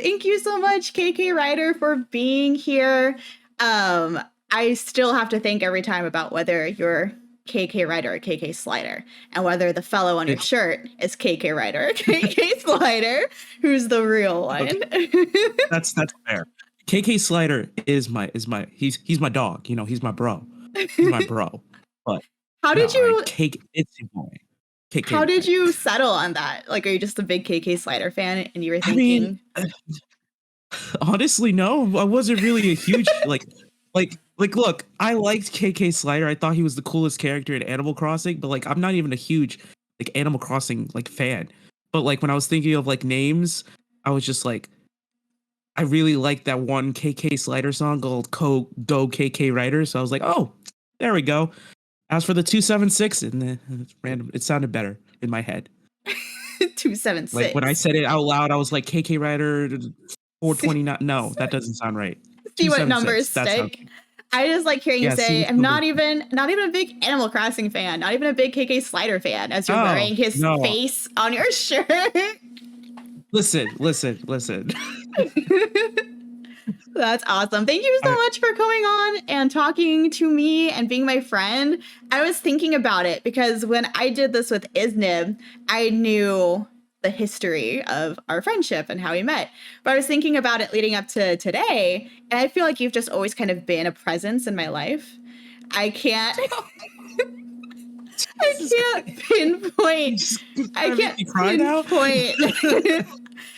Thank you so much, KK Ryder, for being here. I still have to think every time about whether you're KK Ryder or KK Slider, and whether the fellow on your shirt is KK Ryder or KK Slider, who's the real one. Okay. That's fair. KK Slider is my he's my dog. You know, he's my bro. He's my bro. But how did you it's your boy. KK how did Ryder. you settle on that? Like, are you just a big KK Slider fan and you were thinking? I mean, honestly, no. I wasn't really a huge like look, I liked KK Slider. I thought he was the coolest character in Animal Crossing, but like I'm not even a huge like Animal Crossing like fan. But like when I was thinking of like names, I was just like I really liked that one KK Slider song called Go KK Ryder. So I was like, oh, there we go. As for the 276, and it's random, it sounded better in my head. 276. Like when I said it out loud, I was like KK Ryder 429. No, that doesn't sound right. See what numbers stick. I just like hearing you say, I'm not even a big Animal Crossing fan, not even a big KK Slider fan, as you're wearing his face on your shirt. Listen. That's awesome. Thank you so much for coming on and talking to me and being my friend. I was thinking about it because when I did this with Isnib, I knew the history of our friendship and how we met. But I was thinking about it leading up to today, and I feel like you've just always kind of been a presence in my life. I can't pinpoint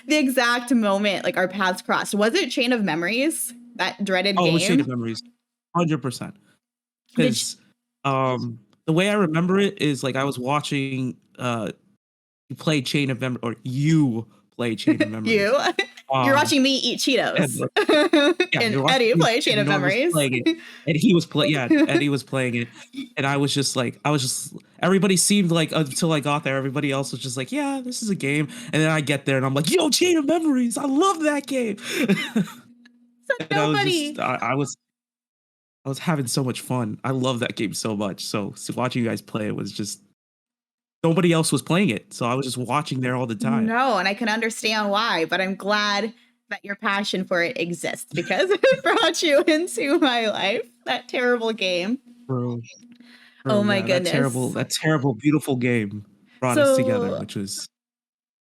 the exact moment like our paths crossed. Was it Chain of Memories, that dreaded game? Oh, it was Chain of Memories, 100%. Because the way I remember it is like I was watching you play Chain of Memories, or you play Chain of Memories. You're watching me eat Cheetos. And Eddie play Chain of Memories. And he was playing, Eddie was playing it. And I was just, everybody seemed like, until I got there, everybody else was just like, yeah, this is a game. And then I get there and I'm like, yo, Chain of Memories, I love that game. I was having so much fun. I love that game so much. So watching you guys play it was just, nobody else was playing it, so I was just watching there all the time. No, and I can understand why, but I'm glad that your passion for it exists because it brought you into my life. That terrible game. Bro, oh my goodness. That terrible, beautiful game brought us together, which was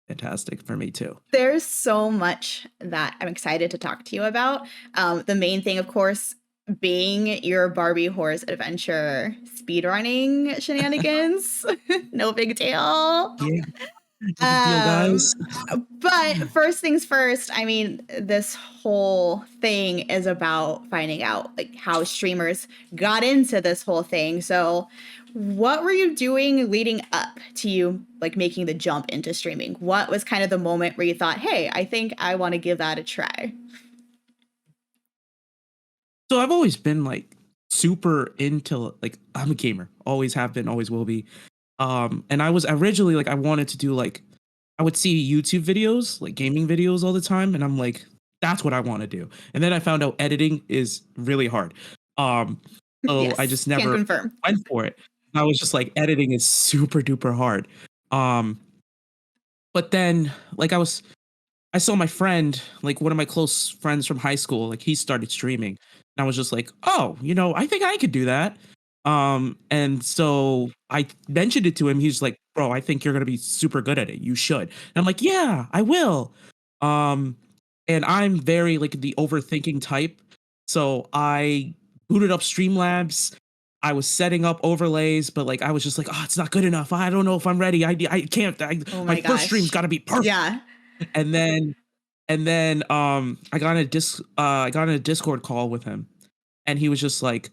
fantastic for me too. There's so much that I'm excited to talk to you about. The main thing, of course, being your Barbie Horse Adventure speedrunning shenanigans. No big deal. Yeah. Guys. But first things first, I mean, this whole thing is about finding out like how streamers got into this whole thing. So what were you doing leading up to you like making the jump into streaming? What was kind of the moment where you thought, hey, I think I want to give that a try? So I've always been like super into like I'm a gamer, always have been, always will be. And I was originally like I wanted to do like I would see YouTube videos, like gaming videos all the time, and I'm like, that's what I want to do. And then I found out editing is really hard. So I just never went for it. I was just like editing is super duper hard. But then like I saw my friend, like one of my close friends from high school, like he started streaming. And I was just like, oh, you know, I think I could do that. And so I mentioned it to him. He's like, bro, I think you're going to be super good at it. You should. And I'm like, yeah, I will. And I'm very like the overthinking type. So I booted up Streamlabs. I was setting up overlays, but like I was just like, oh, it's not good enough. I don't know if I'm ready. I can't. My first stream's got to be perfect. Yeah. And then I got in a Discord call with him, and he was just like,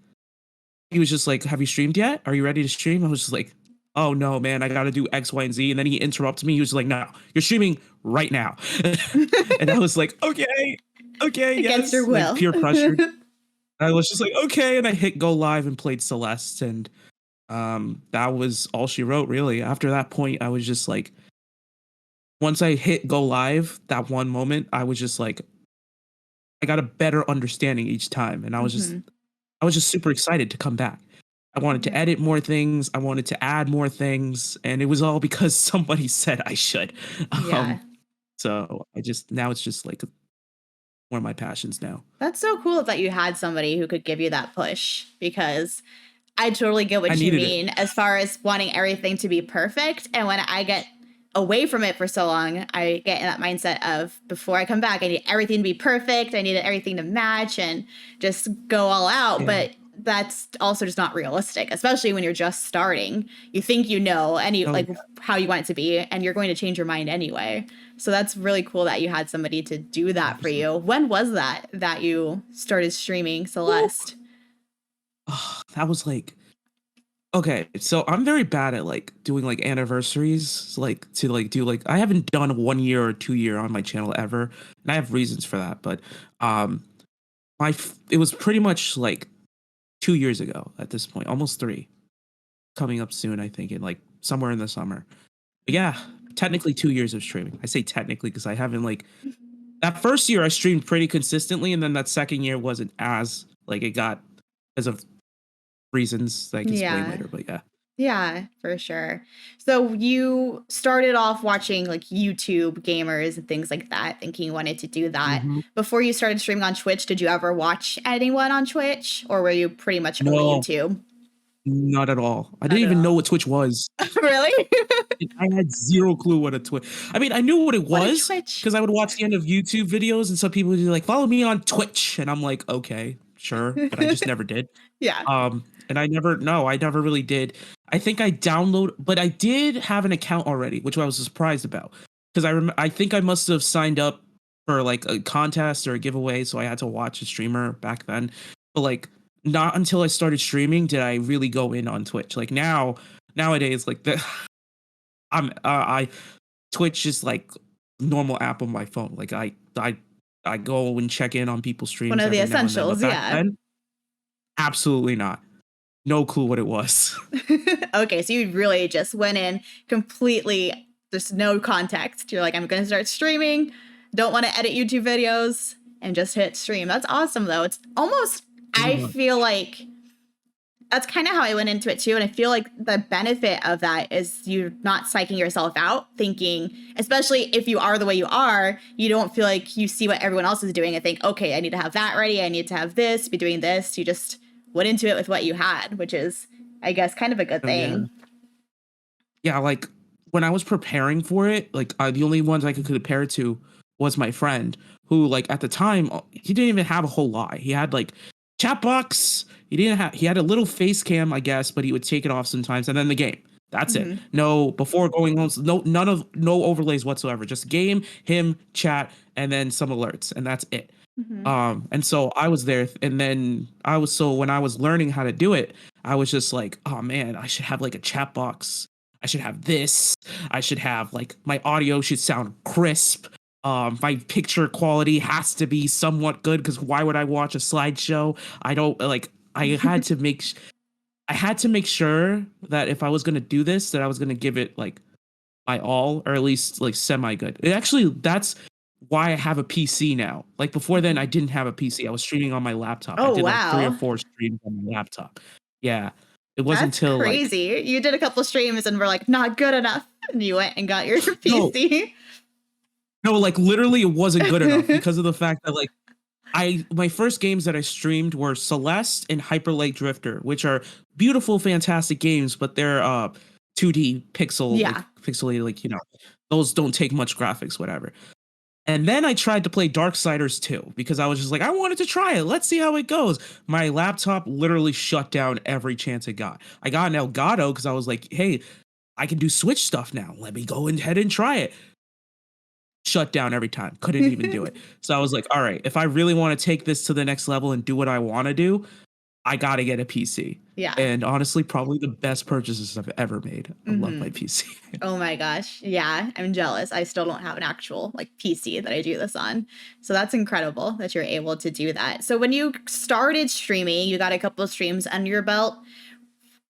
have you streamed yet? Are you ready to stream? I was just like, oh no, man, I got to do X, Y, and Z. And then he interrupted me. He was like, no, you're streaming right now. And I was like, okay, against your will, like peer pressure. I was just like, okay, and I hit go live and played Celeste, and that was all she wrote, really. After that point, I was just like, once I hit go live, that one moment, I was just like, I got a better understanding each time, and I was just super excited to come back. I wanted to edit more things, I wanted to add more things, and it was all because somebody said I should. Yeah. So now it's just like one of my passions now. That's so cool that you had somebody who could give you that push, because I totally get I what you needed it. mean as far as wanting everything to be perfect. And when I get away from it for so long, I get in that mindset of, before I come back, I need everything to be perfect. I need everything to match and just go all out. Yeah. But that's also just not realistic, especially when you're just starting. You think you know any Oh like yeah. how you want it to be, and you're going to change your mind anyway. So that's really cool that you had somebody to do that for 100%. you. When was that you started streaming Woo! Celeste? That was like okay, so I'm very bad at like doing like anniversaries, like to like do like I haven't done a 1 year or 2 year on my channel ever, and I have reasons for that. But um, it was pretty much like 2 years ago at this point, almost three, coming up soon. I think in like somewhere in the summer. But yeah, technically 2 years of streaming. I say technically because I haven't like that first year I streamed pretty consistently, and then that second year wasn't as like it got because of reasons that I can explain Yeah. later. But yeah. Yeah, for sure. So you started off watching like YouTube gamers and things like that, thinking you wanted to do that. Mhm. Before you started streaming on Twitch, did you ever watch anyone on Twitch, or were you pretty much only No, YouTube? not at all. I didn't Not at even know all. what Twitch was. Really? I had zero clue what a Twitch. I mean, I knew what it What a was Twitch. because I would watch the end of YouTube videos, and some people would be like, "Follow me on Twitch," and I'm like, "Okay, sure," but I just never did. Yeah. And I never really did. I think but I did have an account already, which I was surprised about because I think I must have signed up for like a contest or a giveaway, so I had to watch a streamer back then. But like, not until I started streaming did I really go in on Twitch. Like nowadays, like I Twitch is like normal app on my phone. Like I go and check in on people's One streams of the every now and then. But essentials, back yeah. then, absolutely not. No clue what it was. Okay, so you really just went in completely, there's no context. You're like, I'm going to start streaming, don't want to edit YouTube videos, and just hit stream. That's awesome, though. It's almost, Pretty I much. feel like that's kind of how I went into it too. And I feel like the benefit of that is you're not psyching yourself out, thinking, especially if you are the way you are, you don't feel like you see what everyone else is doing and think, okay, I need to have that ready. I need to have this, be doing this. You just went into it with what you had, which is, I guess, kind of a good So yeah. thing. Yeah, like when I was preparing for it, like the only ones I could compare it to was my friend who, like at the time, he didn't even have a whole lot. He had like chat box. He had a little face cam, I guess, but he would take it off sometimes, and then the game. That's it. Mm-hmm. No, before going home, no overlays whatsoever. Just game, him, chat, and then some alerts, and that's it. Mm-hmm. And so I was there, and then when I was learning how to do it, I was just like, oh man, I should have like a chat box. I should have this. I should have like my audio should sound crisp. My picture quality has to be somewhat good because why would I watch a slideshow? I don't like. I had to make sure that if I was gonna do this, that I was gonna give it like my all, or at least like semi good. It actually that's why I have a PC now. Like before then, I didn't have a PC. I was streaming on my laptop. I Oh, did like three or wow. four streams on my laptop. Yeah, it wasn't That's until like crazy. You did a couple streams and were like, not good enough. And you went and got your no, PC. no, like literally, it wasn't good enough because of the fact that like my first games that I streamed were Celeste and Hyper Light Drifter, which are beautiful, fantastic games, but they're 2D Yeah. pixelated, like those don't take much graphics, whatever. And then I tried to play Darksiders 2 because I was just like, I wanted to try it. Let's see how it goes. My laptop literally shut down every chance it got. I got an Elgato because I was like, hey, I can do Switch stuff now. Let me go ahead and try it. Shut down every time. Couldn't even do it. So I was like, all right, if I really want to take this to the next level and do what I want to do, I got to get a PC. Yeah. And honestly, probably the best purchases I've ever made. I love my Mm-hmm. PC. Oh my gosh. Yeah, I'm jealous. I still don't have an actual like PC that I do this on. So that's incredible that you're able to do that. So when you started streaming, you got a couple of streams under your belt.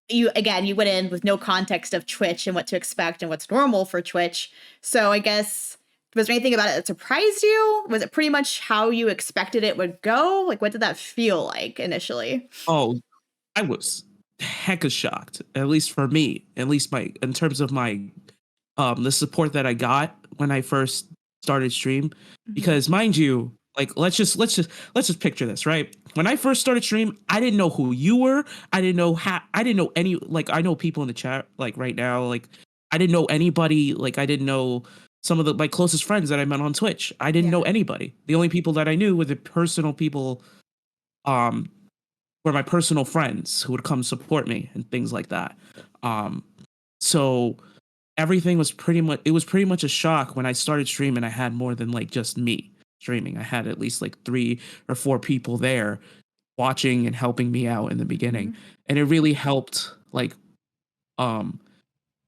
You went in with no context of Twitch and what to expect and what's normal for Twitch. So I guess, was there anything about it that surprised you? Was it pretty much how you expected it would go? Like, what did that feel like initially? Oh, I was hecka shocked, at least for me, at least in terms of my the support that I got when I first started stream. Mm-hmm. Because mind you, like let's just picture this, right? When I first started stream, I didn't know who you were. I didn't know any, like, I know people in the chat like right now, like I didn't know anybody, like I didn't know some of my closest friends that I met on Twitch. I didn't Yeah. know anybody. The only people that I knew were the personal people, um were my personal friends who would come support me and things like that. Um so everything was pretty much a shock when I started streaming. I had more than like just me streaming. I had at least like 3 or 4 people there watching and helping me out in the beginning. Mhm. And it really helped like um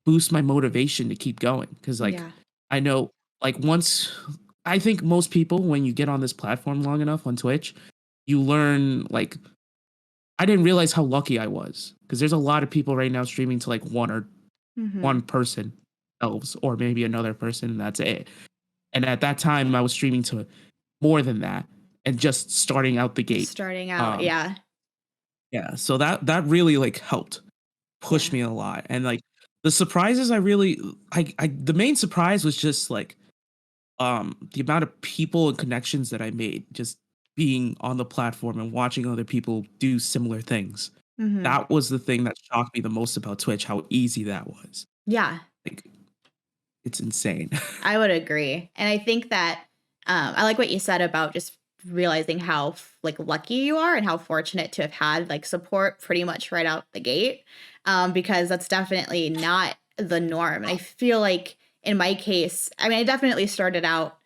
boost my motivation to keep going, cuz like Yeah. I know, like, once I think most people, when you get on this platform long enough on Twitch, you learn like I didn't realize how lucky I was, cuz there's a lot of people right now streaming to like one Mhm. person elves or maybe another person, and that's it. And at that time I was streaming to more than that and just starting out the Just gate. starting out. Um Yeah. yeah, so that really like helped push Yeah. me a lot. And like the surprises, I really I the main surprise was just like the amount of people and connections that I made just being on the platform and watching other people do similar things. Mhm. That was the thing that shocked me the most about Twitch, how easy that was. Yeah. Like, it's insane. I would agree. And I think that I like what you said about just realizing how like lucky you are and how fortunate to have had like support pretty much right out the gate. Because that's definitely not the norm. And I feel like in my case, I mean, I definitely started out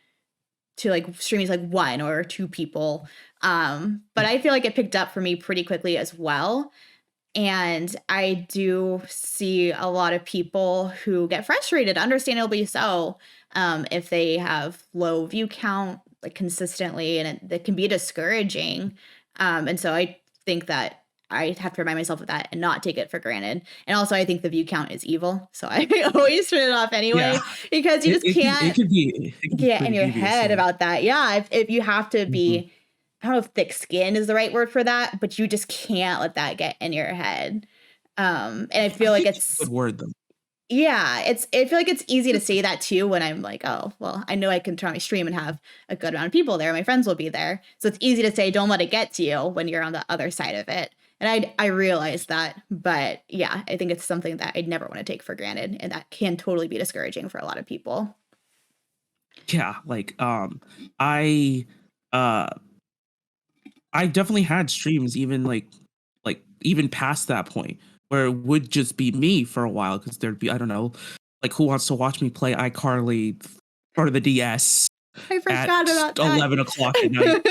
to like streaming like 1 or 2 people. But I feel like it picked up for me pretty quickly as well. And I do see a lot of people who get frustrated, understandably so, if they have low view count like consistently, and that can be discouraging. And so I think that I have to remind myself of that and not take it for granted. And also, I think the view count is evil, so I always turn it off Yeah. anyway because you just It can't could be get in pretty your devious, head yeah. about that. Yeah, if you have to Mhm. be, I don't know if thick skin is the right word for that, but you just can't let that get in your head. And I I feel like think it's a it's good word though. yeah, I feel like it's easy to say that too when I'm like, oh, well, I know I can turn on my stream and have a good amount of people there. My friends will be there. So it's easy to say, don't let it get to you when you're on the other side of it. And I realize that, but yeah, I think it's something that I'd never want to take for granted. And that can totally be discouraging for a lot of people. Yeah, like I uh I definitely had streams even like even past that point where it would just be me for a while because there'd be, I don't know, like who wants to watch me play iCarly for the DS I at forgot about that. 11 o'clock at night.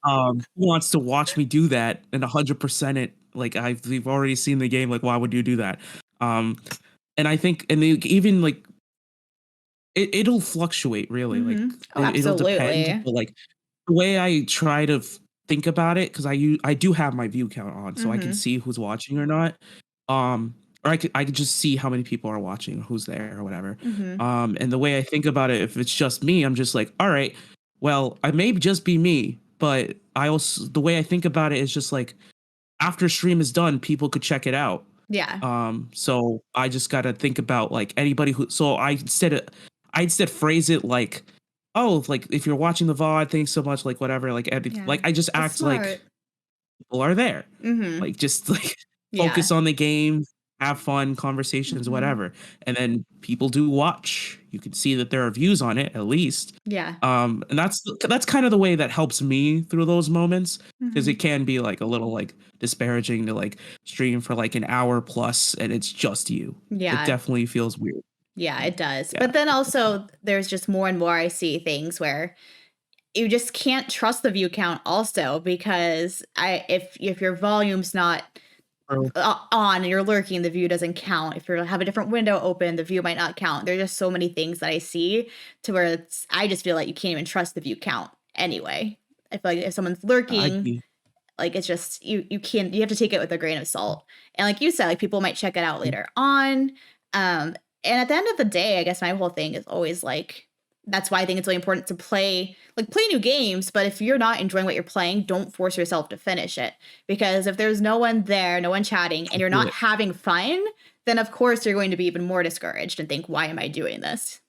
Who wants to watch me do that and 100% it? Like we've already seen the game. Like, why would you do that? Um, and I think, and even like it'll fluctuate really. Like Mhm. Oh, it'll depend, absolutely. but like the way I try to think about it, because I do have my view count on, so I can Mhm. see who's watching or not. Or I could just see how many people are watching, who's there, or whatever. Mhm. And the way I think about it, if it's just me, I'm just like, all right, well, I may just be me, but I also, the way I think about it is just like after stream is done, people could check it out. Yeah. So I just gotta think about like anybody who. So I instead phrase it like, oh, like if you're watching the VOD, thanks so much, like whatever, like Yeah. like I just That's act like smart. people are there, Mhm. like just like Yeah. focus on the game, have fun, conversations, Mhm. whatever, and then people do watch. You can see that there are views on it at least. Yeah. And that's kind of the way that helps me through those moments because it Mhm. can be like a little like disparaging to like stream for like an hour plus and it's just you. It Yeah. definitely feels weird. Yeah, it does. Yeah. But then also there's just more and more I see things where you just can't trust the view count also because I if your volume's not True. on and you're lurking, the view doesn't count. If you have a different window open, the view might not count. There's just so many things that I see to where I just feel like you can't even trust the view count anyway. I feel like if someone's I lurking, agree. like it's just you have to take it with a grain of salt. And like you said, like people might check it out later on. And at the end of the day, I guess my whole thing is always like that's why I think it's really important to play new games, but if you're not enjoying what you're playing, don't force yourself to finish it. Because if there's no one there, no one chatting, and Don't you're do not it. having fun, then of course you're going to be even more discouraged and think, why am I doing this?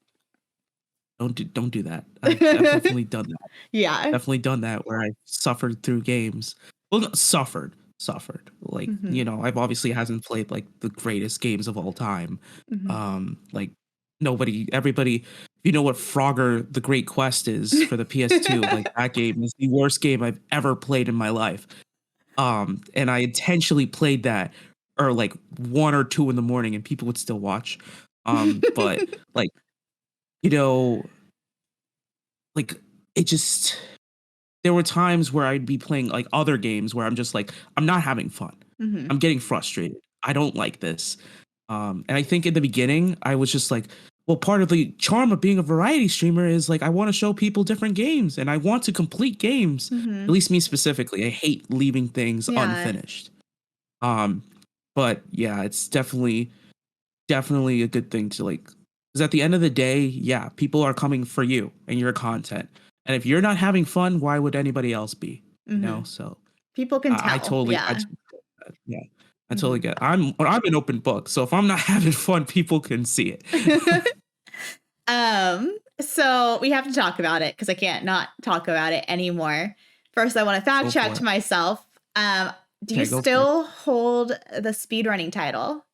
don't do that. I've definitely done that. Yeah. Definitely done that where I suffered through games. Well, not suffered. Like, Hmm. I've obviously hasn't played like the greatest games of all time. Hmm. Like everybody, if you know what Frogger the Great Quest is for the PS2, like that game is the worst game I've ever played in my life. And I intentionally played that or like 1 or 2 in the morning and people would still watch. But like, you know, like it just there were times where I'd be playing like other games where I'm just like, I'm not having fun. Hmm. I'm getting frustrated. I don't like this. And I think in the beginning, I was just like, well, part of the charm of being a variety streamer is like, I want to show people different games and I want to complete games. At Hmm. least me specifically. I hate leaving things Yeah. unfinished. Um, but yeah, it's definitely a good thing to like, because at the end of the day, yeah, people are coming for you and your content. And if you're not having fun, why would anybody else be? Hmm. So People can I tell. totally, Yeah. yeah, I totally Hmm. get. I'm an open book, so if I'm not having fun, people can see it. So we have to talk about it because I can't not talk about it anymore. First, I want to fact Go for check it. myself. Do you Okay, go for it. still hold the speedrunning title?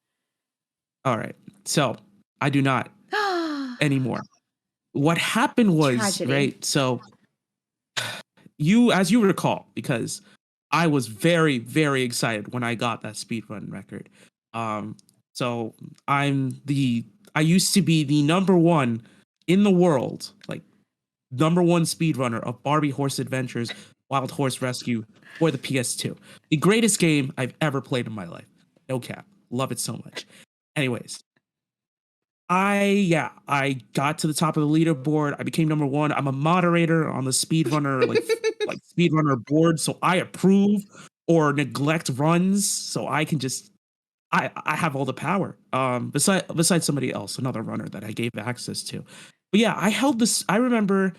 All right. So I do not anymore. What happened was, Tragedy. right? So as you recall, because I was very, very excited when I got that speedrun record. Um, so I used to be the number one in the world, like number one speedrunner of Barbie Horse Adventures Wild Horse Rescue for the PS2. The greatest game I've ever played in my life. No cap. Love it so much. Anyways, I got to the top of the leaderboard. I became number one. I'm a moderator on the speedrunner like speedrunner board, so I approve or neglect runs, so I can just I have all the power. Besides somebody else, another runner that I gave access to. But yeah, I held this. I remember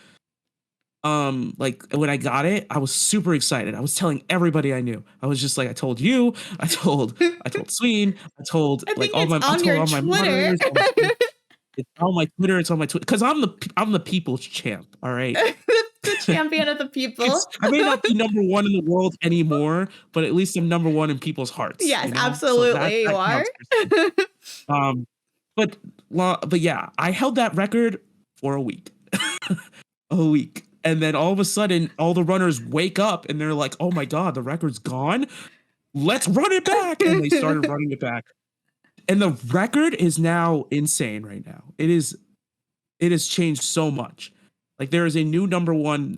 like when I got it, I was super excited. I was telling everybody I knew. I was just like, I told you, I told Sween, I told I like think it's I on told your all my Twitter. moderators, it's on my Twitter, it's on my Twitter because I'm the people's champ. All right. The champion of the people. I may not be number one in the world anymore, but at least I'm number one in people's hearts, Yes, So that absolutely, you that are. counts for something. Um, but yeah, I held that record for a week. A week. And then all of a sudden, all the runners wake up and they're like, oh my God, the record's gone. Let's run it back. And they started running it back. And the record is now insane right now. It has changed so much. Like there is a new number one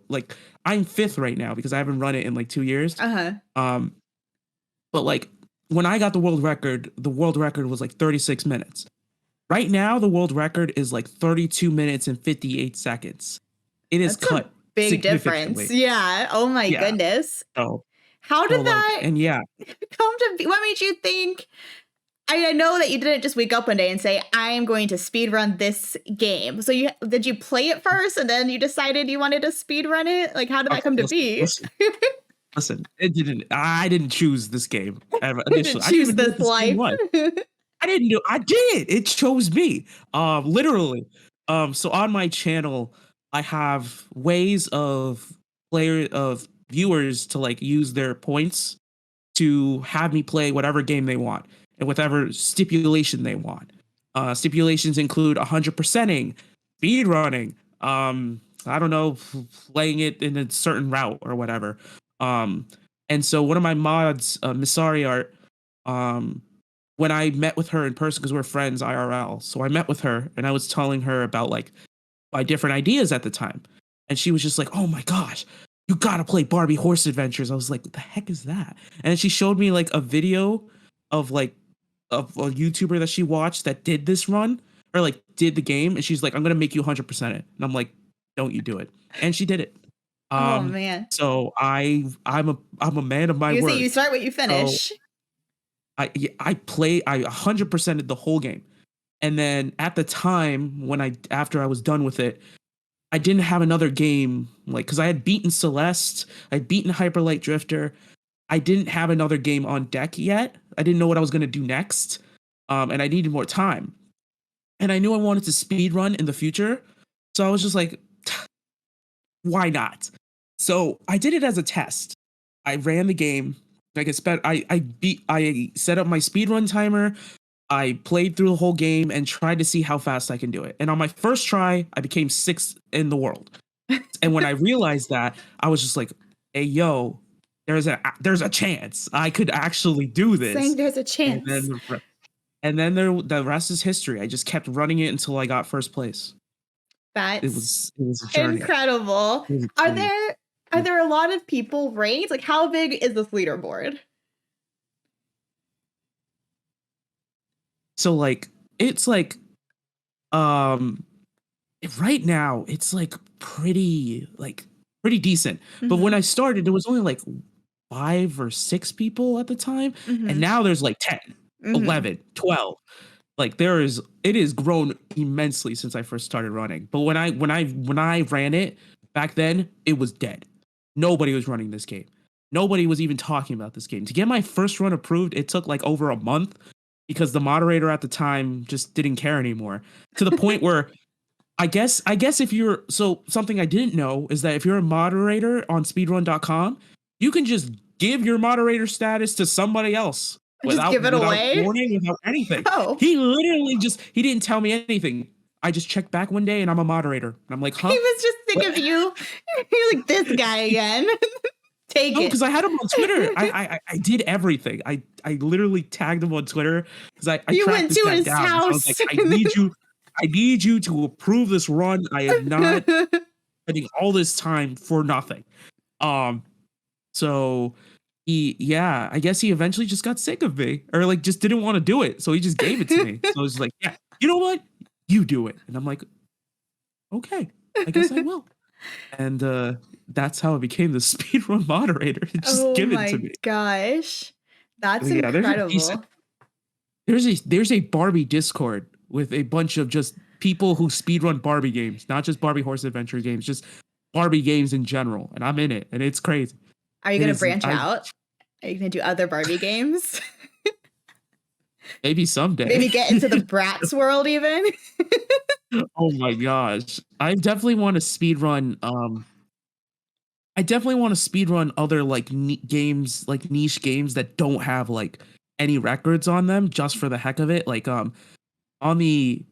like I'm fifth right now because I haven't run it in like 2 years. Uh-huh. Um, but like when I got the world record was like 36 minutes. Right now, the world record is like 32 minutes and 58 seconds. It is That's a cut big difference. significantly. Yeah. Oh my Yeah. goodness. So How so did like that and yeah, come to be? What made you think? I know that you didn't just wake up one day and say, I am going to speedrun this game. So did you play it first and then you decided you wanted to speedrun it? Like, how did that okay, come to listen, be? listen, listen. I didn't choose this game You didn't initially. I didn't choose even know this what this game life. was. I didn't know. I did. It chose me. Literally. So on my channel, I have ways of viewers to like use their points to have me play whatever game they want and whatever stipulation they want. Stipulations include 100%ing, speed running, I don't know, playing it in a certain route or whatever. Um, and so one of my mods, Misari Art, um, when I met with her in person because we're friends IRL, so I met with her and I was telling her about like my different ideas at the time, and she was just like, "Oh my gosh, you gotta play Barbie Horse Adventures." I was like, "What the heck is that?" And she showed me like a video of like of a YouTuber that she watched that did this run or like did the game, and she's like, "I'm gonna make you 100% it," and I'm like, "Don't you do it?" And she did it. Oh Um, man. so I'm a man of my You see, you word. start what you So finish. I 100%ed the whole game. And then at the time when after I was done with it, I didn't have another game like because I had beaten Celeste, I'd beaten Hyper Light Drifter. I didn't have another game on deck yet. I didn't know what I was gonna do next, and I needed more time. And I knew I wanted to speed run in the future, So I was just like, why not? So I did it as a test. I ran the game. Like I set up my speedrun timer. I played through the whole game and tried to see how fast I can do it. And on my first try, I became 6th in the world. And when I realized that, I was just like, "Hey, yo, there's a chance I could actually do this." Saying there's a chance. And then the rest is history. I just kept running it until I got first place. That's It was a journey. incredible. Are there a lot of people ranked? Like, how big is this leaderboard? So like it's like right now it's like pretty decent. But when I started, there was only like 5 or 6 people at the time, and now there's like 10, 11, 12. Like it has grown immensely since I first started running. But when I ran it back then, it was dead. Nobody was running this game. Nobody was even talking about this game. To get my first run approved, it took like over a month because the moderator at the time just didn't care anymore. To the point where I guess if you're something I didn't know is that if you're a moderator on speedrun.com, you can just give your moderator status to somebody else without warning, without anything. Oh. He literally he didn't tell me anything. I just checked back one day and I'm a moderator. And I'm like, huh? He was just sick of you. You're like, this guy again. Take it. No, because I had him on Twitter. I did everything. I literally tagged him on Twitter because I you tracked went this to guy his down. house. I was like, I need you to approve this run. I am not spending all this time for nothing. So I guess he eventually just got sick of me, or like just didn't want to do it. So he just gave it to me. So I was like, yeah, you know what? You do it. And I'm like, okay, I guess I will. And that's how I became the speedrun moderator. Just give it to me. Oh my gosh. That's incredible. There's a Barbie Discord with a bunch of just people who speedrun Barbie games, not just Barbie Horse Adventure games, just Barbie games in general. And I'm in it, and it's crazy. Are you going to branch out? Are you going to do other Barbie games? Maybe someday. Maybe get into the Bratz world even? Oh my gosh. I definitely want to speedrun other like games, like niche games that don't have like any records on them, just for the heck of it. Like on the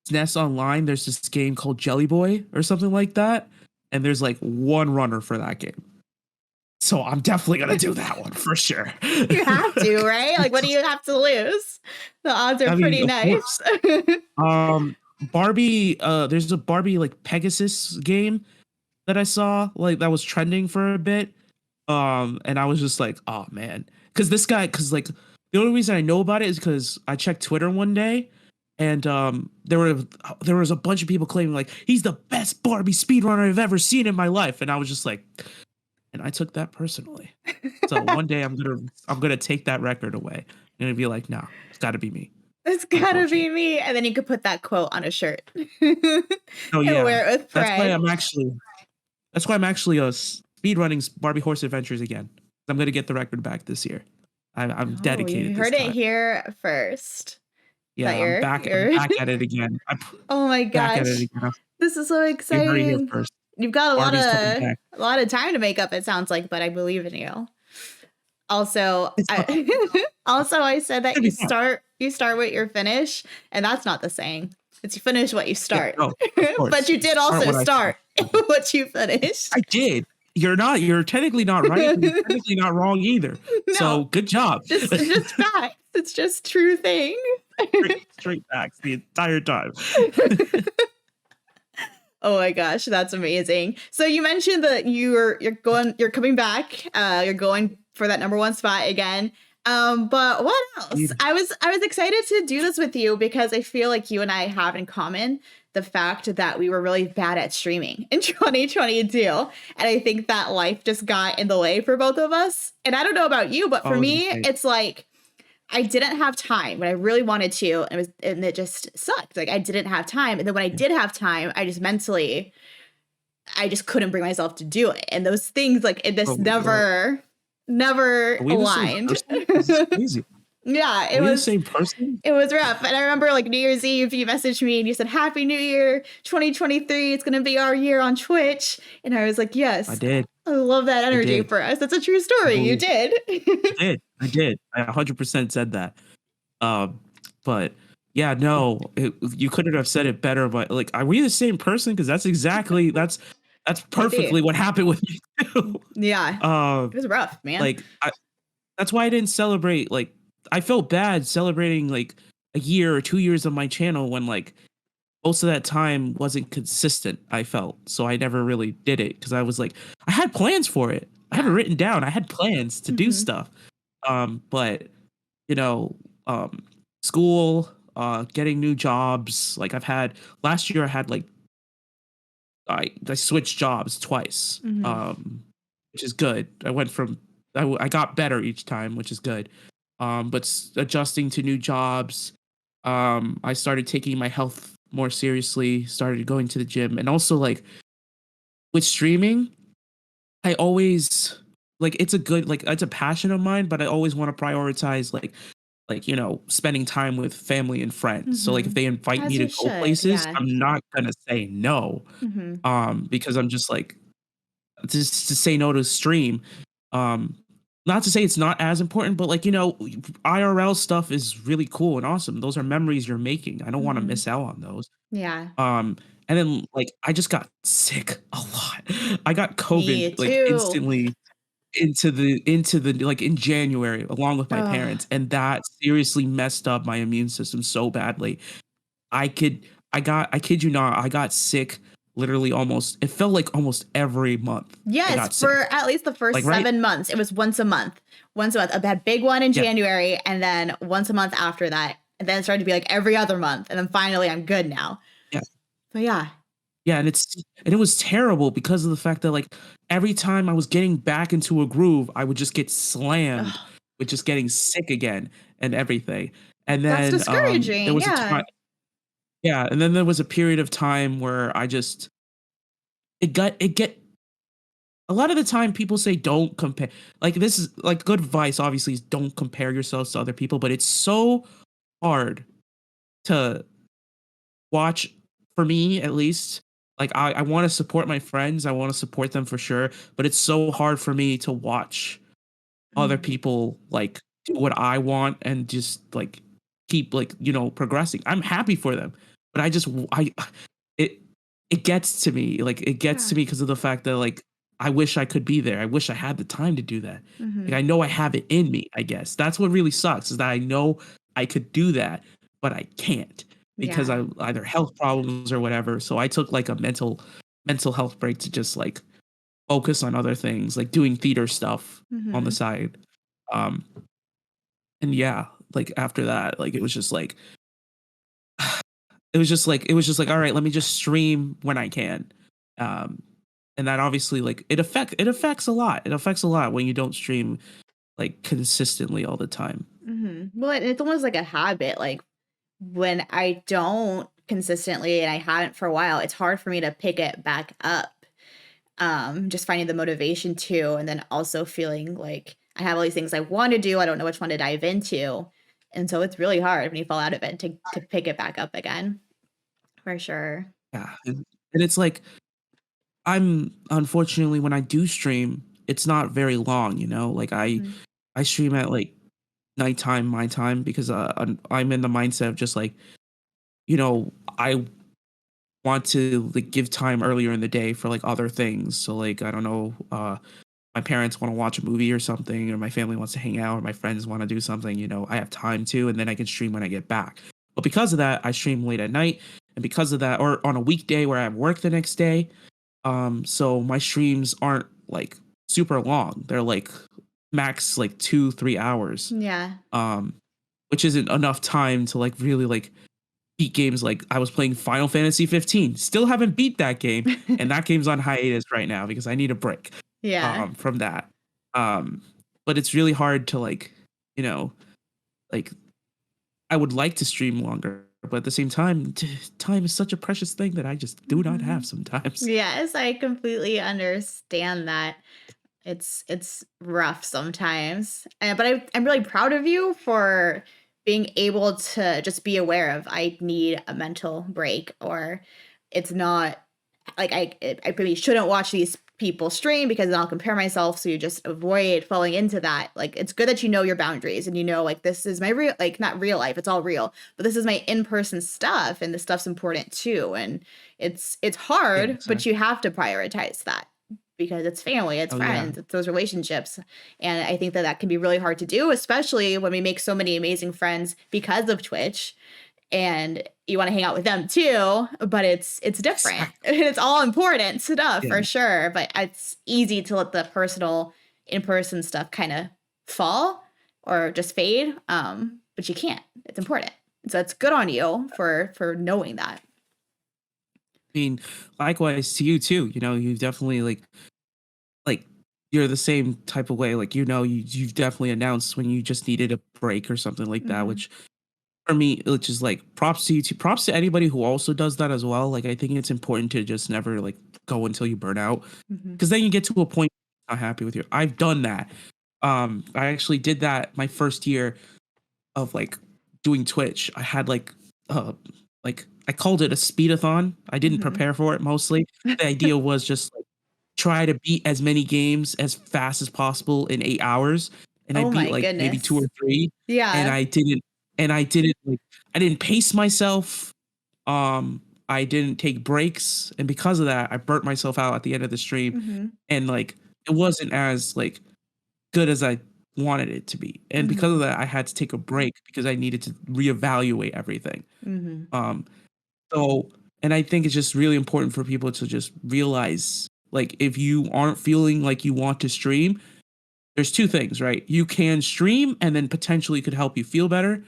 SNES Online, there's this game called Jelly Boy or something like that, and there's like one runner for that game. So I'm definitely gonna do that one for sure. You have to, right? Like, what do you have to lose? The odds are pretty nice. Barbie, there's a Barbie like Pegasus game that I saw like that was trending for a bit. And I was just like, oh man, because the only reason I know about it is because I checked Twitter one day, and there was a bunch of people claiming like he's the best Barbie speedrunner I've ever seen in my life, and I was just like, and I took that personally. So one day I'm gonna take that record away and be like, no, it's got to be me. It's gotta be me. And then you could put that quote on a shirt. Oh yeah, and wear it with pride. That's why I'm actually speedrunning Barbie Horse Adventures again. I'm gonna get the record back this year. I'm dedicated. You heard it here first. Yeah, I'm back at it again. Oh my gosh, this is so exciting! You've got a lot of time to make up. It sounds like, but I believe in you. Also, I said that you start what you finish, and that's not the saying. It's you finish what you start. Yeah, no, but you did also start what you finished. I did. You're technically not right. You're technically not wrong either. No, so good job. Just facts. It's just true things. Straight facts the entire time. Oh my gosh, that's amazing. So you mentioned that you're coming back. You're going for that number 1 spot again. But what else? Yeah. I was excited to do this with you because I feel like you and I have in common the fact that we were really bad at streaming in 2022. And I think that life just got in the way for both of us. And I don't know about you, but for me, it's like I didn't have time when I really wanted to, and it just sucked. Like I didn't have time. And then when I did have time, I just couldn't bring myself to do it. And those things like never aligned. Crazy. Yeah, Are we the same person? it was rough. And I remember like New Year's Eve, you messaged me and you said, Happy New Year 2023. It's gonna be our year on Twitch. And I was like, I yes, did. I love that I energy did. for us. That's a true I story. You believe did. I did. I did. I 100% said that. Um, but yeah, no, you couldn't have said it better. But like, are we the same person? Because that's Maybe. perfectly what happened with me too. Yeah. Um, It was rough, man. like that's why I didn't celebrate. Like, I felt bad celebrating like a year or 2 years of my channel when like most of that time wasn't consistent. I felt so I never really did it because I was like I had plans for it. I have it Yeah. written down. I had plans to do Hmm. stuff. But you know, um, school, getting new jobs. Like I've had last year, I had like I switched jobs twice, Hmm. which is good. I went from I got better each time, which is good. But adjusting to new jobs, I started taking my health more seriously. Started going to the gym, and also like with streaming, I always like it's a good like it's a passion of mine, but I always want to prioritize like spending time with family and friends. So like if Hmm. they invite As me to you go should. places, Yeah. I'm not gonna say no. Hmm. Because I'm just like just to say no to stream. Um not to say it's not as important, but like IRL stuff is really cool and awesome. Those are memories you're making. I don't want to Hmm. miss out on those. Yeah. Um and then like I just got sick a lot. I got Me COVID like too. instantly into the like in January along with my Oh, parents, and that seriously messed up my immune system so badly. I kid you not, I got sick literally almost it felt like almost every month I yes, got sick. for at least the Like first right 7 months, it was once a month. Once a month. I had a big one in yeah, January, and then once a month after that. And then it started to be like every other month. And then finally, I'm good now. yeah. But yeah. Yeah, and it was terrible because of the fact that like every time I was getting back into a groove, I would just get slammed Ugh, with just getting sick again and everything. And that's then there discouraging. was a Yeah. time yeah, and then there was a period of time where I just it get a lot of the time people say don't compare, like this is like good advice obviously is don't compare yourselves to other people, but it's so hard to watch, for me at least. Like I want to support my friends, I want to support them for sure, but it's so hard for me to watch other Mhm. people like do what I want and just like keep like progressing. I'm happy for them, but I it it gets to me. Like it gets Yeah. to me because of the fact that like I wish I could be there. I wish I had the time to do that. Like Hmm. I know I have it in me, I guess. That's what really sucks is that I know I could do that, but I can't because Yeah. I either health problems or whatever. So I took like a mental health break to just like focus on other things, like doing theater stuff on the Hmm. side. Um, and yeah, like after that, like it was just like, all right, let me just stream when I can. Um, and that obviously like it affects a lot. It affects a lot when you don't stream like consistently all the time. Hmm. Well, it's almost like a habit. Like when I don't consistently and I haven't for a while, it's hard for me to pick it back up. Just finding the motivation to, and then also feeling like I have all these things I want to do. I don't know which one to dive into. And so it's really hard when you fall out of it to pick it back up again. For sure. Yeah, and it's like I'm unfortunately when I do stream, it's not very long. Like Mhm. I stream at like nighttime my time because I'm in the mindset of just like I want to like give time earlier in the day for like other things. So like I don't know, my parents want to watch a movie or something, or my family wants to hang out, or my friends want to do something. I have time to, and then I can stream when I get back. But because of that, I stream late at night, and because of that, or on a weekday where I have work the next day, so my streams aren't like super long. They're like max like 2-3 hours, Yeah. um, which isn't enough time to like really like beat games. Like I was playing Final Fantasy 15. Still haven't beat that game, and that game's on hiatus right now because I need a break Yeah. from that. Um but it's really hard to like, you know, like I would like to stream longer, but at the same time, time is such a precious thing that I just do not have Mhm. sometimes. Yes, I completely understand that. It's rough sometimes. But I'm really proud of you for being able to just be aware of I need a mental break, or it's not like I really shouldn't watch these people stream because then I'll compare myself. So you just avoid falling into that. Like it's good that you know your boundaries and you know like this is my real, like not real life, it's all real, but this is my in-person stuff and this stuff's important too. And it's Yeah, hard, but exactly. you have to prioritize that because it's family, it's Oh yeah. friends, it's those relationships. And I think that that can be really hard to do, especially when we make so many amazing friends because of Twitch and you want to hang out with them too, but it's different. Exactly. It's all important stuff Yeah. for sure, but it's easy to let the personal in-person stuff kind of fall or just fade. But you can't. It's important. So it's good on you for knowing that. I mean, likewise to you too. You know, you've definitely like you're the same type of way. Like, you know, you've definitely announced when you just needed a break or something like that, Mhm. which for me, which is like props to you too. Props to anybody who also does that as well. Like, I think it's important to just never like go until you burn out. Mhm. Because then you get to a point you're not happy with your. I've done that. I actually did that my first year of like doing Twitch. I had uh like I called it a speedathon. I didn't Mhm. prepare for it mostly. The idea was just like try to beat as many games as fast as possible in 8 hours. And I Oh beat my like maybe two or goodness. three. And Yeah. I didn't like I didn't pace myself. I didn't take breaks. And because of that, I burnt myself out at the end of the stream. Mhm. And like it wasn't as like good as I wanted it to be. And because of Mhm. that, I had to take a break because I needed to reevaluate everything. Mhm. Um, so, and I think it's just really important for people to just realize, like, if you aren't feeling like you want to stream, there's two things, right? You can stream and then potentially could help you feel better,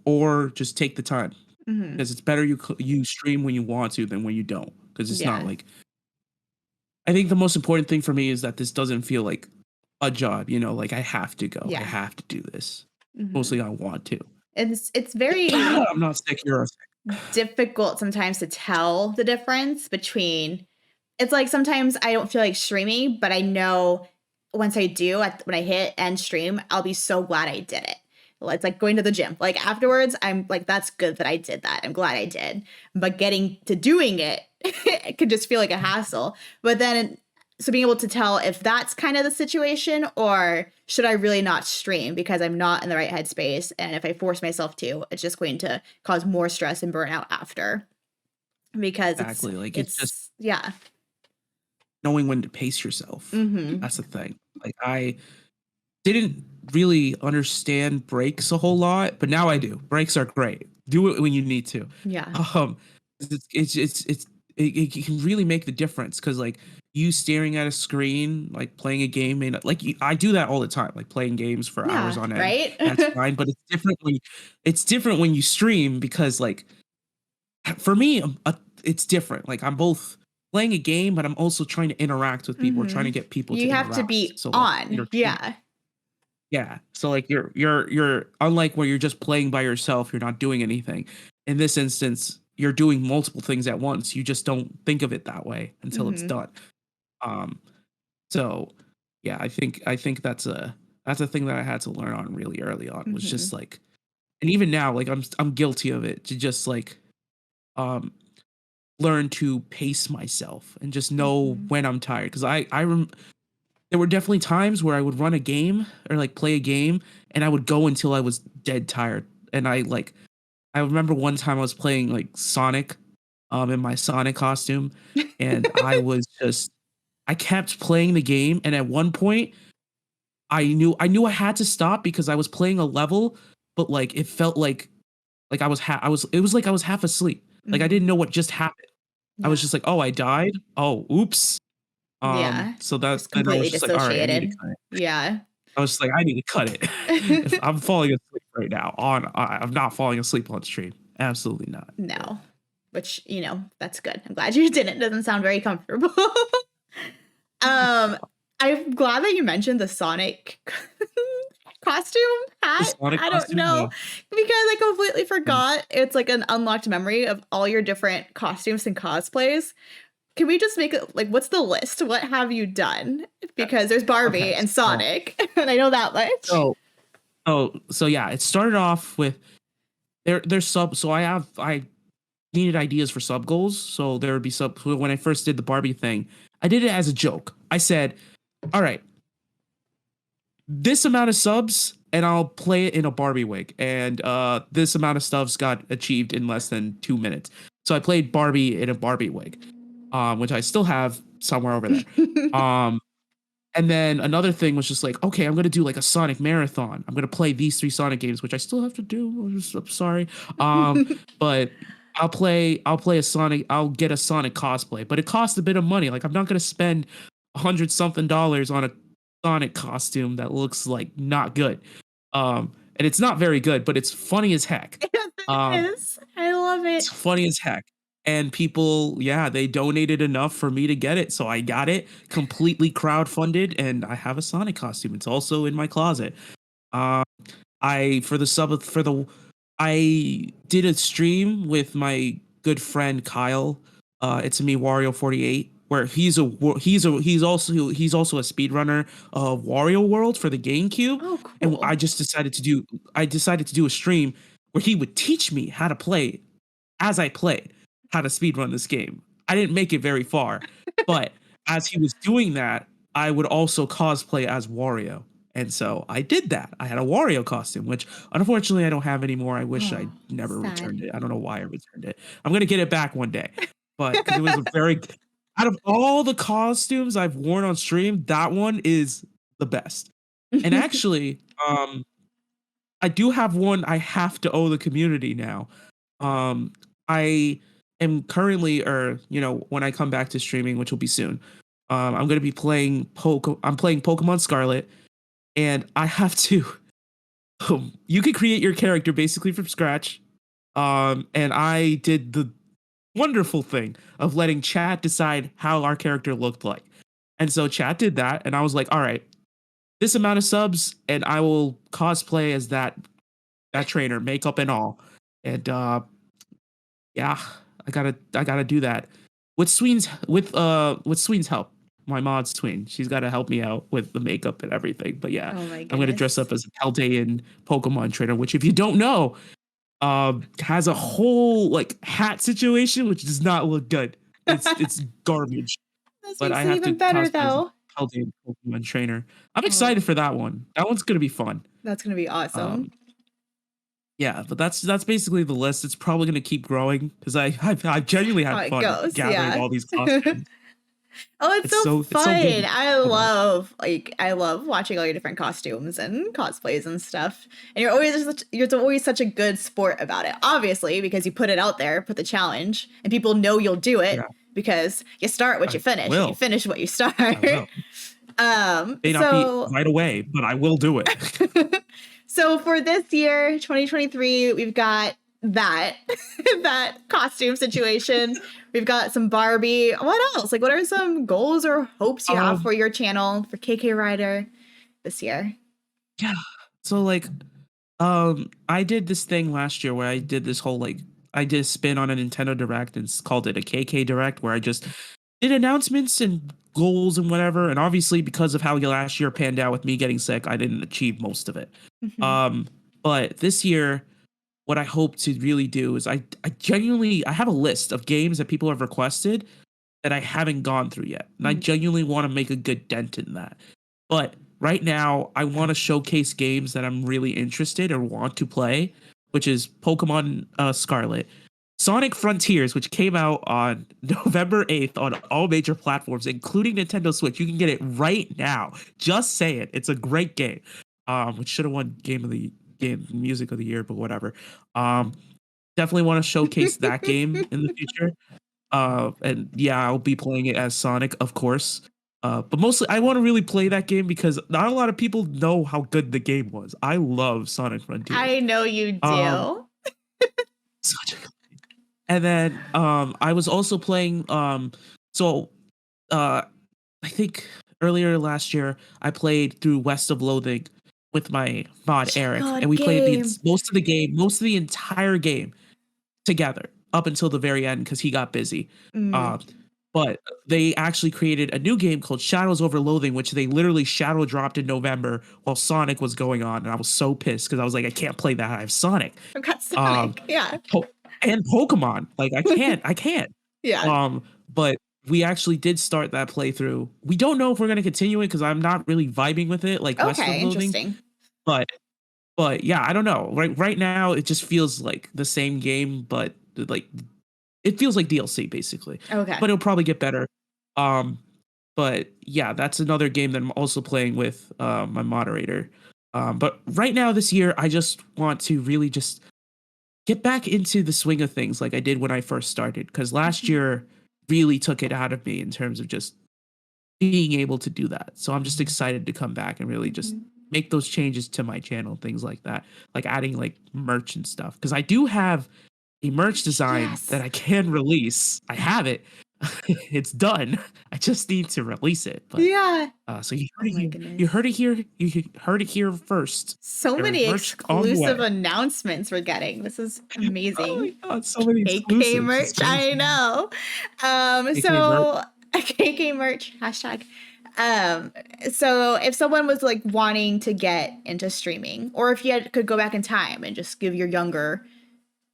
or just take the time Mhm. because it's better you stream when you want to than when you don't. Because it's not Yeah. like I think the most important thing for me is that this doesn't feel like a job, you know, like I have to go, I Yeah. have to do this. Mhm. Mostly I want to. It's very I'm not sick, you're sick. difficult sometimes to tell the difference between it's like sometimes I don't feel like streaming, but I know once I do, when I hit end stream, I'll be so glad I did it. Well, it's like going to the gym. Like afterwards, I'm like, that's good that I did that. I'm glad I did. But getting to doing it, it could just feel like a hassle. But then, so being able to tell if that's kind of the situation, or should I really not stream because I'm not in the right headspace, and if I force myself to, it's just going to cause more stress and burnout after because Exactly, like, it's just it's yeah. knowing when to pace yourself. Mhm. That's the thing. Like, I didn't really understand breaks a whole lot, but now I do. Breaks are great. Do it when you need to. Yeah. Um, it can really make the difference because like you staring at a screen, like playing a game, may not like I do that all the time, like playing games for hours Yeah, on end. right? That's fine, but it's different when you stream because like for me, it's different. Like I'm both playing a game, but I'm also trying to interact with people or trying to Mhm. get people to You have to interact. be So like on. entertain. Yeah. Yeah. So like you're unlike where you're just playing by yourself, you're not doing anything. In this instance, you're doing multiple things at once. You just don't think of it that way until it's Mhm. done. Um so yeah, I think that's a thing that I had to learn on really early on was just Mhm. like and even now like I'm guilty of it to just like um learn to pace myself and just know Mhm. when I'm tired because there were definitely times where I would run a game or like play a game and I would go until I was dead tired. And I remember one time I was playing like Sonic in my Sonic costume and I kept playing the game and at one point I knew I had to stop because I was playing a level but like it felt like I was it was like I was half asleep. Like I didn't Mhm. know what just happened. I was Yeah. just like, "Oh, I died? Oh, oops." Yeah. So that Just then I was completely just like, "All right, I need to dissociated. cut it." Yeah. I was just like, "I need to cut it." If I'm falling asleep right now I'm not falling asleep on stream. Absolutely not. So, No. Which, that's good. I'm glad you didn't. Doesn't sound very comfortable. Um, I'm glad that you mentioned the Sonic costume the hat. Sonic I don't costume, know yeah. because I completely Mm. forgot. It's like an unlocked memory of all your different costumes and cosplays. Can we just make it like, what's the list? What have you done? Because there's Barbie Okay, and Sonic, and I know that much. so so yeah, it started off with there's sub. So I needed ideas for sub goals. So there would be sub. When I first did the Barbie thing, I did it as a joke. I said, "All right, this amount of subs, and I'll play it in a Barbie wig, and this amount of stuff's got achieved in less than 2 minutes." So I played Barbie in a Barbie wig, which I still have somewhere over there. Um, And then another thing was just like, okay, I'm gonna do like a Sonic marathon. I'm gonna play these 3 Sonic games, which I still have to do. I'm sorry, but I'll play a Sonic. I'll get a Sonic cosplay, but it costs a bit of money. Like I'm not gonna spend $100 something on a Sonic costume that looks like not good. And it's not very good, but it's funny as heck. Yes, Um, it is. I love it's it. funny as heck. And people, yeah, they donated enough for me to get it. So I got it completely crowdfunded and I have a Sonic costume. It's also in my closet. Uh, I for the sub for the I did a stream with my good friend Kyle. It's me Wario 48 where he's also a speedrunner of Wario World for the GameCube. Oh, And cool. I decided to do a stream where he would teach me how to play as I played how to speedrun this game. I didn't make it very far, but as he was doing that, I would also cosplay as Wario. And so I did that. I had a Wario costume, which unfortunately I don't have anymore. I wish I Oh, never sad. returned it. I don't know why I returned it. I'm gonna get it back one day. But because it was a very out of all the costumes I've worn on stream, that one is the best. And actually, I do have one I have to owe the community now. I am currently, or when I come back to streaming, which will be soon, I'm going to be playing I'm playing Pokemon Scarlet, and I have to. You can create your character basically from scratch, and I did the wonderful thing of letting chat decide how our character looked like, and so chat did that, and I was like, all right, this amount of subs, and I will cosplay as that trainer, makeup and all, and yeah, I gotta do that with Sween's help. My mod Sween, she's got to help me out with the makeup and everything. But yeah, Oh my I'm gonna dress goodness. up as a Paldean Pokemon trainer, which if you don't know, has a whole like hat situation, which does not look good. It's garbage. This But makes I it have to even better cosplay as a though. Paldean Pokemon trainer. I'm excited Oh, for that one. That one's gonna be fun. that's gonna be awesome. Um, Yeah, but that's basically the list. It's probably going to keep growing because I genuinely How had it fun goes, gathering yeah. all these costumes. Oh, it's so It's so good. fun. Fun. I love watching all your different costumes and cosplays and stuff. And you're always such a good sport about it. Obviously, because you put it out there, put the challenge, and people know you'll do Yeah, it because you start what I you finish and you will. finish what you start. I will. May not be So right away, but I will do it. so for this year, 2023, we've got that that costume situation. We've got some Barbie. What else? Like, what are some goals or hopes you have um, for your channel for KK Rider this year? yeah. So like, I did this thing last year where I did this whole like I did a spin on a Nintendo Direct and called it a KK Direct, where I just did announcements and goals and whatever. And obviously, because of how last year panned out with me getting sick, I didn't achieve most of it. Mhm. Um, but this year, what I hope to really do is I genuinely I have a list of games that people have requested that I haven't gone through yet, and I Mhm. genuinely want to make a good dent in that. But right now, I want to showcase games that I'm really interested or want to play, which is Pokemon Scarlet, Sonic Frontiers, which came out on November 8th on all major platforms, including Nintendo Switch. You can get it right now. Just say it. It's a great game. Which should have won game music of the year, but whatever. Um, Definitely want to showcase that game in the future. And yeah, I'll be playing it as Sonic, of course. But mostly, I want to really play that game because not a lot of people know how good the game was. I love Sonic Frontiers. I know you Um, do. such a and then I was also playing so uh I think earlier last year I played through West of Loathing with my mod Such a Eric, and good we played game. most of the entire game together up until the very end because he got busy. Mm. Um but they actually created a new game called Shadows Over Loathing, which they literally shadow dropped in November while Sonic was going on, and I was so pissed because I was like, I can't play that. I have Sonic, I've got um, Sonic. Yeah. and Pokemon. Like I can't. Yeah. But we actually did start that playthrough. We don't know if we're gonna continue it because I'm not really vibing with it like West of Okay, Loathing, interesting. but yeah, I don't know. Right now, it just feels like the same game, but like it feels like DLC basically. Okay. But it'll probably get better. Um, but yeah, that's another game that I'm also playing with my moderator. But right now this year, I just want to really just get back into the swing of things like I did when I first started. Because last Mhm. year really took it out of me in terms of just being able to do that. So I'm just excited to come back and really just Mhm. make those changes to my channel, things like that, like adding like merch and stuff. Because I do have a merch design that Yes. I can release. I have it. It's done. I just need to release it. But Yeah. so Oh my you goodness. heard it here. You heard it here first. So There is many merch on the way. exclusive announcements we're getting. This is Oh my amazing. god, so many KK exclusives. It's merch. I crazy. know. AK merch. So KK merch hashtag. Um, so if someone was like wanting to get into streaming, or if you could go back in time and just give your younger,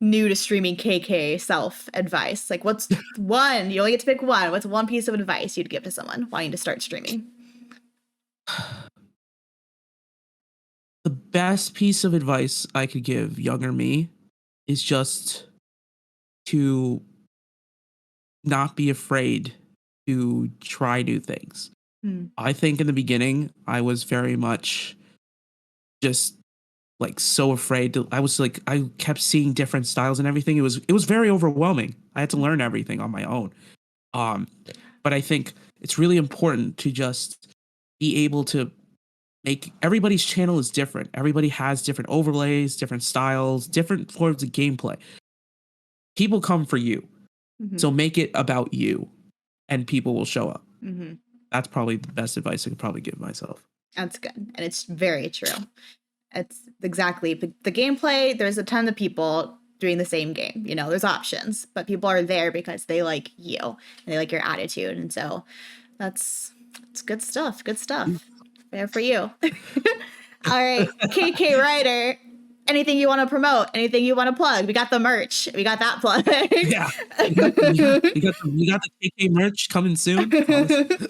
new to streaming KK self advice, like what's one? You only get to pick one. What's one piece of advice you'd give to someone wanting to start streaming? The best piece of advice I could give younger me is just to not be afraid to try new things. Hmm. I think in the beginning, I was very much just like so afraid to, I was like, I kept seeing different styles and everything. It was very overwhelming. I had to learn everything on my own. Um, but I think it's really important to just be able to make everybody's channel is different. Everybody has different overlays, different styles, different forms of gameplay. People come for you. Mm-hmm. So make it about you and people will show up. Mm-hmm. That's probably the best advice I could probably give myself. That's good. And it's very true. It's exactly the gameplay. There's a ton of people doing the same game. You know, there's options, but people are there because they like you and they like your attitude. And so it's good stuff. Good stuff. There for you. All right. KK Ryder. Anything you want to promote? Anything you want to plug? We got the merch. We got that plug. Yeah. We got the KK merch coming soon. It'll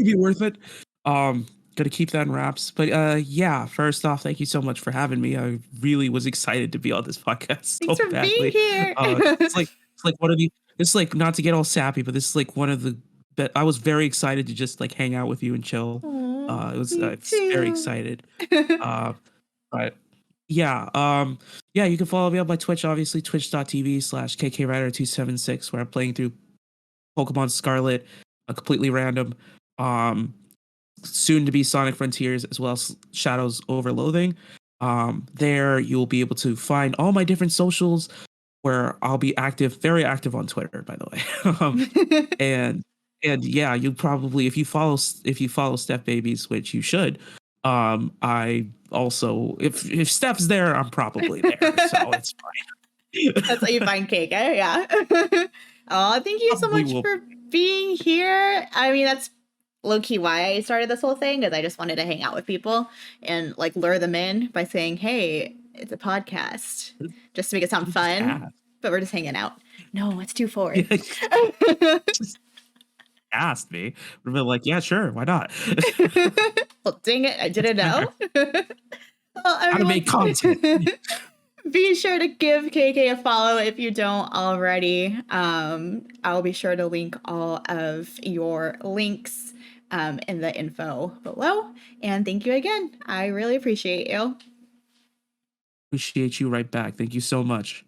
be worth it. Gonna keep that in wraps. But yeah, first off, thank you so much for having me. I really was excited to be on this podcast so Thanks for being badly. here. It's like one of the it's like not to get all sappy, but this is like one of the that I was very excited to just like hang out with you and chill. Aw, It was me I was very too. excited. Uh but yeah, yeah, you can follow me on my Twitch, obviously, twitch.tv/KKRider276, where I'm playing through Pokemon Scarlet, completely random. Um, Soon to be Sonic Frontiers, as well as Shadows Over Loathing. There you'll be able to find all my different socials where I'll be active, very active on Twitter, by the way. and yeah, you probably if you follow Steph Babies, which you should. I also if Steph's there, I'm probably there, so it's fine. That's how you find cake, eh? Yeah. Oh, thank you so Probably much will. for being here. I mean, that's low key why I started this whole thing, because I just wanted to hang out with people and like lure them in by saying, "Hey, it's a podcast," just to make it sound Just fun. ask. But we're just hanging out. No, it's too forward. Yeah, just asked me. We've been like, yeah, sure, why not? Well, dang it, I didn't Better. know. Well, How to everyone, make content. be sure to give KK a follow if you don't already. I'll be sure to link all of your links in the info below. And thank you again. I really appreciate you. Appreciate you right back. Thank you so much.